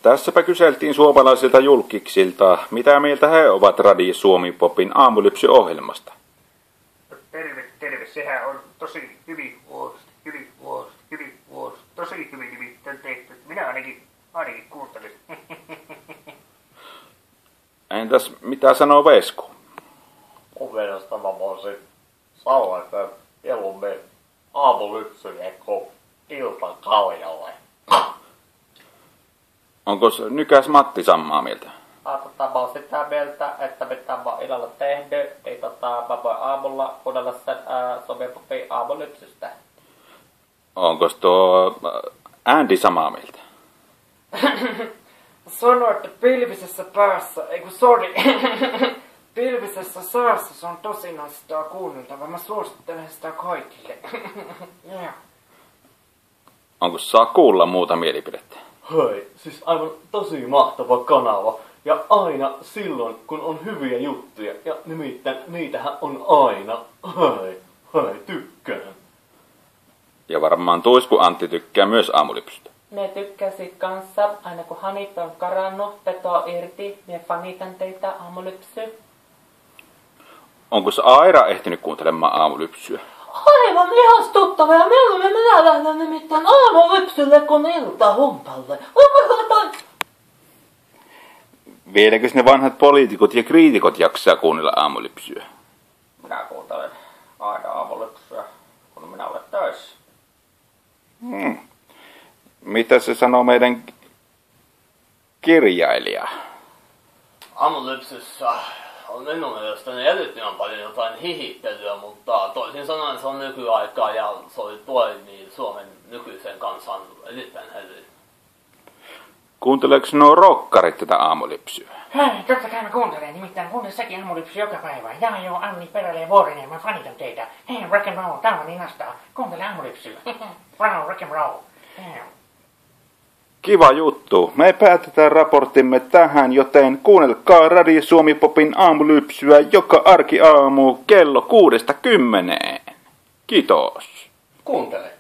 Tässäpä kyseltiin suomalaisilta julkiksilta, mitä mieltä he ovat Radio Suomi Popin aamulypsy-ohjelmasta. Terve. Sehän on tosi hyvin tosi hyvin nimittäin tehty. Minä ainakin kuuntelin. Entäs mitä sanoo Vesku? Mun mielestä mä voisin sanoa, että mieluummin aamulypsylle kuin iltakaljalle. Onko Nykäs Matti samaa mieltä? Mä oon sitä mieltä, että mitä mä oon illalla tehnyt, niin mä voin aamulla kuunnella sen Suomen Popin aamulypsystä. Onko tuo Andy samaa mieltä? Sano, että pilvisessä päässä, pilvisessä säässä se on tosinaista kuunneltava. Mä suosittelen sitä kaikille. Yeah. Onko saa kuulla muuta mielipidettä? Hei, siis aivan tosi mahtava kanava. Ja aina silloin, kun on hyviä juttuja. Ja nimittäin niitähän on aina. Hei, tykkään. Ja varmaan Tuisku Antti tykkää myös aamulypsystä. Me tykkäsit kanssa, aina kun Hanit on karannut petoa irti, me fanitan teitä aamulypsy. Onko Aira ehtinyt kuuntelemaan aamulypsyä? Aivan ihastuttava ja milloin minä lähden nimittäin aamulypsylle kun iltahumpalle. Vieläkö ne vanhat poliitikot ja kriitikot jaksaa kuunnella aamulypsyä? Minä kuuntelen aina aamulypsyä, kun minä olen töissä. Mitä se sanoo meidän kirjailija? Aamulypsyssä on minun mielestäni erittäin paljon jotain hihittelyä, mutta toisin sanoen se on nykyaikaa ja se toimii Suomen nykyisen kansan erittäin hyvin. Kuunteleeko nuo rokkarit tätä aamulypsyä? Hei, totta kai mä kuuntelen. Nimittäin kuuntelen säkin aamulypsy joka päivä. Anni, Perälä ja Vuorinen, mä fanitan teitä. Hei, rock and roll, tää on niin astaa. Kuuntele aamulypsyä. Wow, rock and roll. Yeah. Kiva juttu. Me päätetään raporttimme tähän, joten kuunnelkaa Radio Suomi Popin aamulypsyä joka arkiaamu kello 6-10. Kiitos. Kuuntele.